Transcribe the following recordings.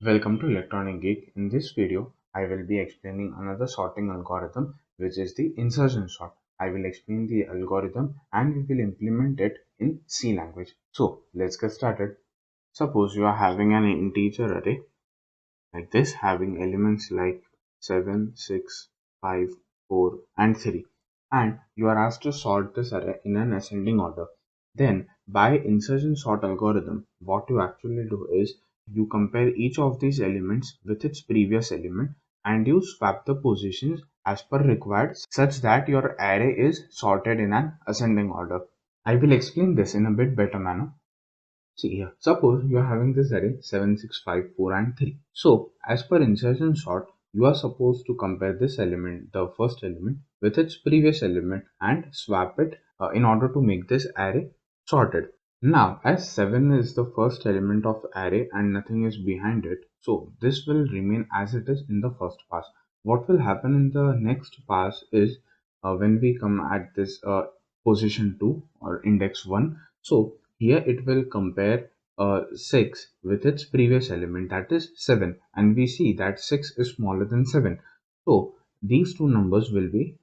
Welcome to Electronic Geek. In this video, I will be explaining another sorting algorithm which is the insertion sort. I will explain the algorithm and we will implement it in C language. So let's get started. Suppose you are having an integer array like this having elements like 7, 6, 5, 4 and 3 and you are asked to sort this array in an ascending order. Then by insertion sort algorithm what you actually do is you compare each of these elements with its previous element and you swap the positions as per required such that your array is sorted in an ascending order. I will explain this in a bit better manner. See here, suppose you are having this array 7, 6, 5, 4, and 3. So, as per insertion sort, you are supposed to compare this element, the first element, with its previous element and swap it in order to make this array sorted. Now, as 7 is the first element of array and nothing is behind it, so this will remain as it is in the first pass. What will happen in the next pass is when we come at this position 2 or index 1, so here it will compare 6 with its previous element, that is 7, and we see that 6 is smaller than 7. So these two numbers will be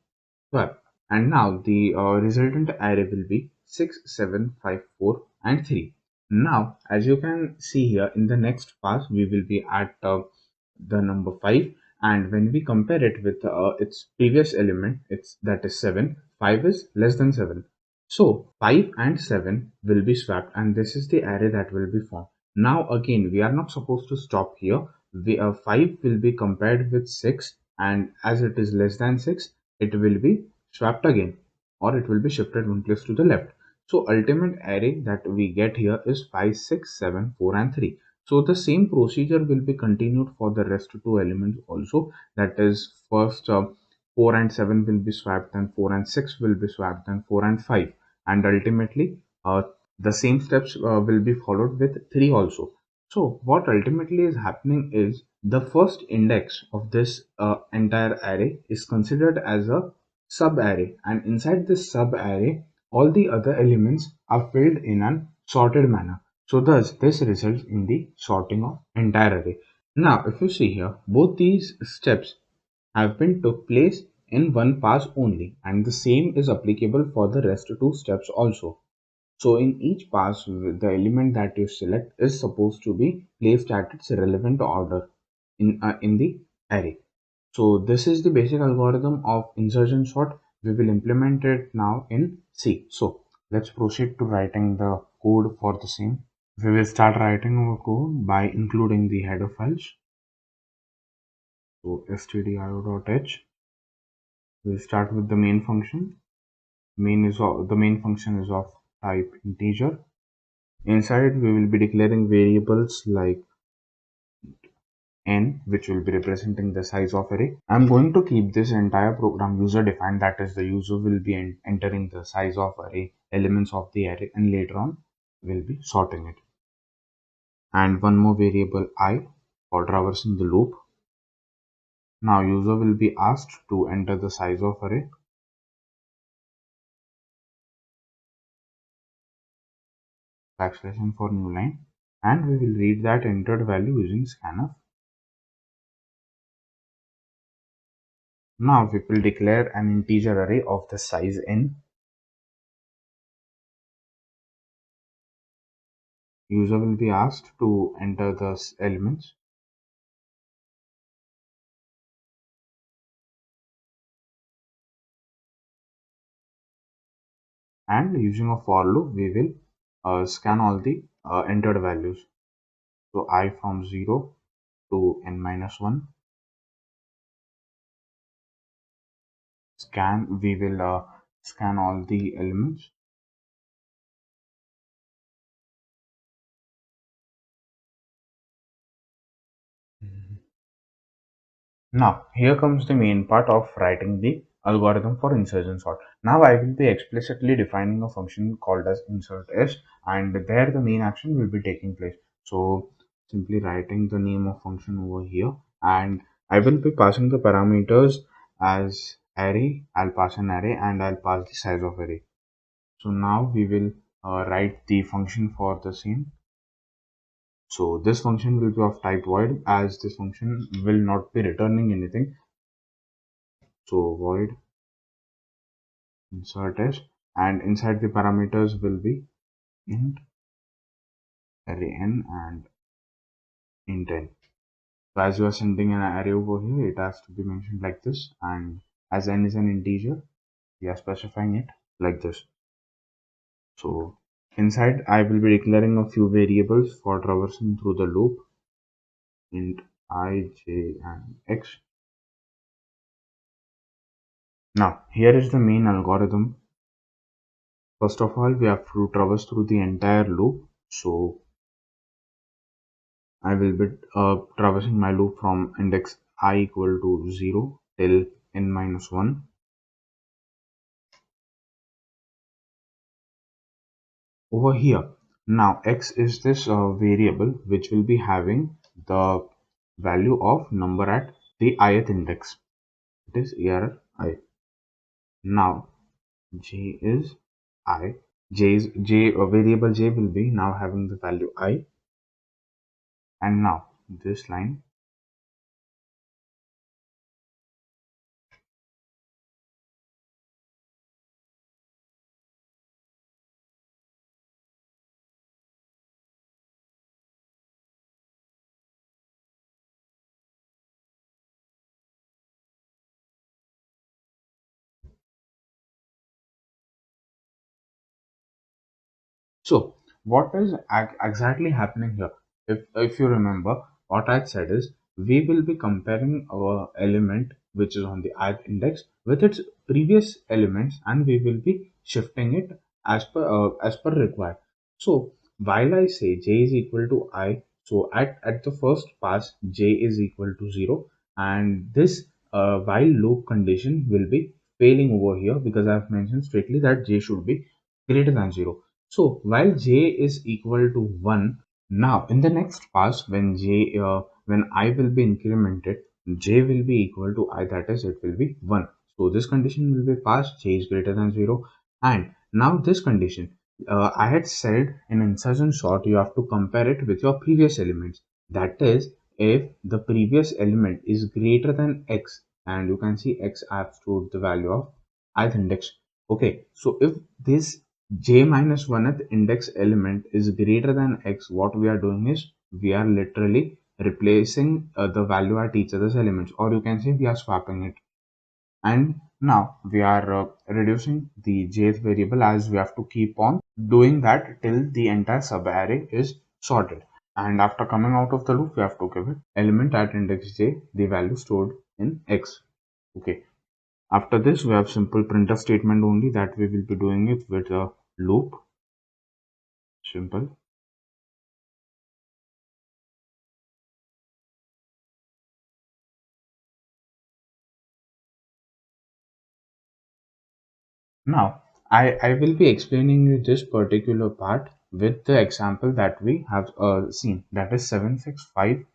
swapped, and now the resultant array will be 6, 7, 5, 4, and 3. Now, as you can see here, in the next pass, we will be at the number 5, and when we compare it with its previous element, that is 7, 5 is less than 7. So 5 and 7 will be swapped and this is the array that will be formed. Now again we are not supposed to stop here. 5 will be compared with 6 and as it is less than 6 it will be swapped again or it will be shifted one place to the left. So ultimate array that we get here is 5, 6, 7, 4 and 3. So the same procedure will be continued for the rest two elements also, that is first 4 and 7 will be swapped, then 4 and 6 will be swapped, then 4 and 5, and ultimately the same steps will be followed with 3 also. So what ultimately is happening is the first index of this entire array is considered as a sub array, and inside this sub array all the other elements are filled in an sorted manner. So thus this results in the sorting of entire array. Now if you see here, both these steps have been took place in one pass only, and the same is applicable for the rest two steps also. So in each pass, the element that you select is supposed to be placed at its relevant order in the array. So this is the basic algorithm of insertion sort. We will implement it now in C. So let's proceed to writing the code for the same. We will start writing our code by including the header files. So stdio.h. We'll start with the main function. The main function is of type integer. Inside we will be declaring variables like n, which will be representing the size of array. I'm going to keep this entire program user defined, that is the user will be entering the size of array, elements of the array, and later on we'll be sorting it. And one more variable I for traversing the loop. Now user will be asked to enter the size of array. \n for new line, and we will read that entered value using scanf. Now we will declare an integer array of the size n. User will be asked to enter the elements. And using a for loop, we will scan all the entered values. So I from 0 to n minus 1. We will scan all the elements. Now, here comes the main part of writing the algorithm for insertion sort. Now, I will be explicitly defining a function called as insert s, and there the main action will be taking place. So, simply writing the name of function over here, and I will be passing the parameters as array. I'll pass an array and I'll pass the size of array. So now we will write the function for the same. So this function will be of type void, as this function will not be returning anything. So void insert s, and inside the parameters will be int array n and int n. So as you are sending an array over here, it has to be mentioned like this, and as n is an integer, we are specifying it like this. So inside I will be declaring a few variables for traversing through the loop, int I, j and x. Now here is the main algorithm. First of all, we have to traverse through the entire loop. So I will be traversing my loop from index I equal to 0 till n minus 1. Over here, now x is this variable which will be having the value of number at the ith index. It is error I. Now j is I. J variable j will be now having the value I, and now this line. So what is exactly happening here? If you remember, what I said is we will be comparing our element which is on the ith index with its previous elements, and we will be shifting it as per required. So while I say j is equal to I, so at the first pass j is equal to 0, and this while loop condition will be failing over here, because I have mentioned strictly that j should be greater than 0. So while j is equal to 1, now in the next pass when I will be incremented, j will be equal to I, that is it will be 1. So this condition will be passed, j is greater than 0, and now this condition, I had said in insertion sort you have to compare it with your previous elements. That is, if the previous element is greater than x, and you can see x I have stored the value of ith index. Okay, so if this j minus 1th index element is greater than x, what we are doing is we are literally replacing the value at each other's elements, or you can say we are swapping it. And now we are reducing the jth variable, as we have to keep on doing that till the entire subarray is sorted. And after coming out of the loop, we have to give it element at index j, the value stored in x. Okay, after this, we have simple printf statement only, that we will be doing it with a loop. Simple. Now, I will be explaining you this particular part with the example that we have seen, that is 7, 6, 5,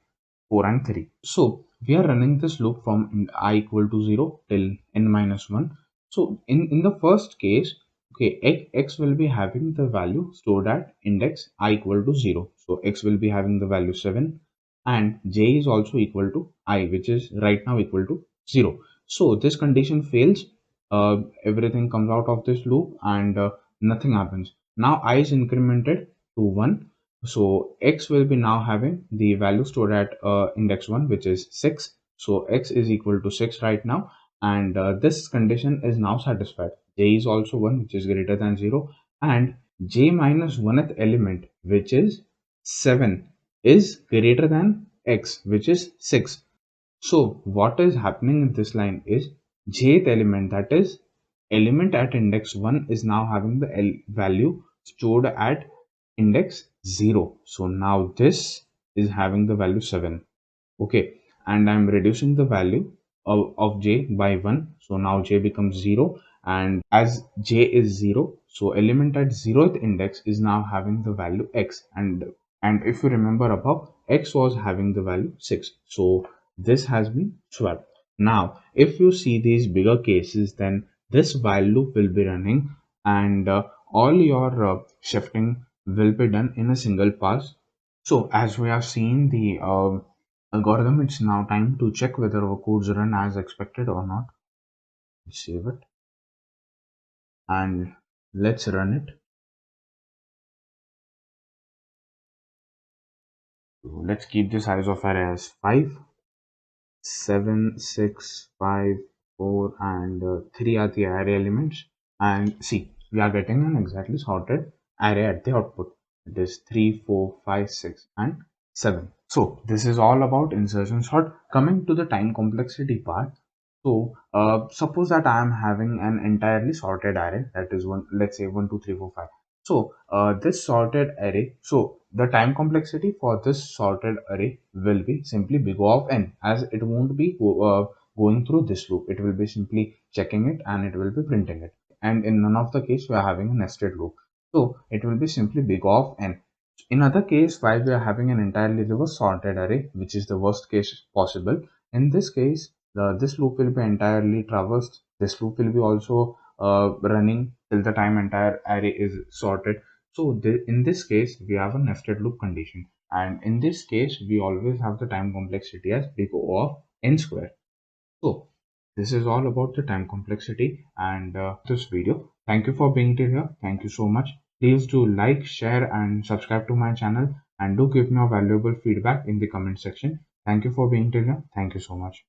4 and 3. So we are running this loop from I equal to 0 till n minus 1. So in the first case, okay, x will be having the value stored at index I equal to 0. So x will be having the value 7, and j is also equal to I, which is right now equal to 0. So this condition fails, everything comes out of this loop, and nothing happens. Now I is incremented to 1, so x will be now having the value stored at index 1, which is 6. So x is equal to 6 right now, and this condition is now satisfied. J is also 1, which is greater than 0, and j minus 1th element, which is 7, is greater than x, which is 6. So what is happening in this line is jth element, that is element at index 1, is now having the value stored at index 0. So now this is having the value 7. Okay, and I'm reducing the value of j by 1. So now j becomes 0, and as j is 0, so element at 0th index is now having the value x, and if you remember above, x was having the value 6. So this has been swapped. Now if you see these bigger cases, then this while loop will be running, and all your shifting will be done in a single pass. So as we have seen the algorithm, it's now time to check whether our codes run as expected or not. Save it and let's run it. So let's keep the size of array as 5, 7, 6, 5, 4, and 3 are the array elements. And see, we are getting an exactly sorted array at the output. It is 3, 4, 5, 6, and 7. So this is all about insertion sort. Coming to the time complexity part. So suppose that I am having an entirely sorted array, that is one, let's say 1, 2, 3, 4, 5. So this sorted array, so the time complexity for this sorted array will be simply big O of n, as it won't be going through this loop. It will be simply checking it and it will be printing it. And in none of the case we are having a nested loop. So it will be simply big O of n. In other case, while we are having an entirely reverse sorted array, which is the worst case possible, in this case, this loop will be entirely traversed. This loop will be also running till the time entire array is sorted. So in this case, we have a nested loop condition. And in this case, we always have the time complexity as big O of n square. So this is all about the time complexity and this video. Thank you for being till here. Thank you so much. Please do like, share and subscribe to my channel, and do give me your valuable feedback in the comment section. Thank you for being till here. Thank you so much.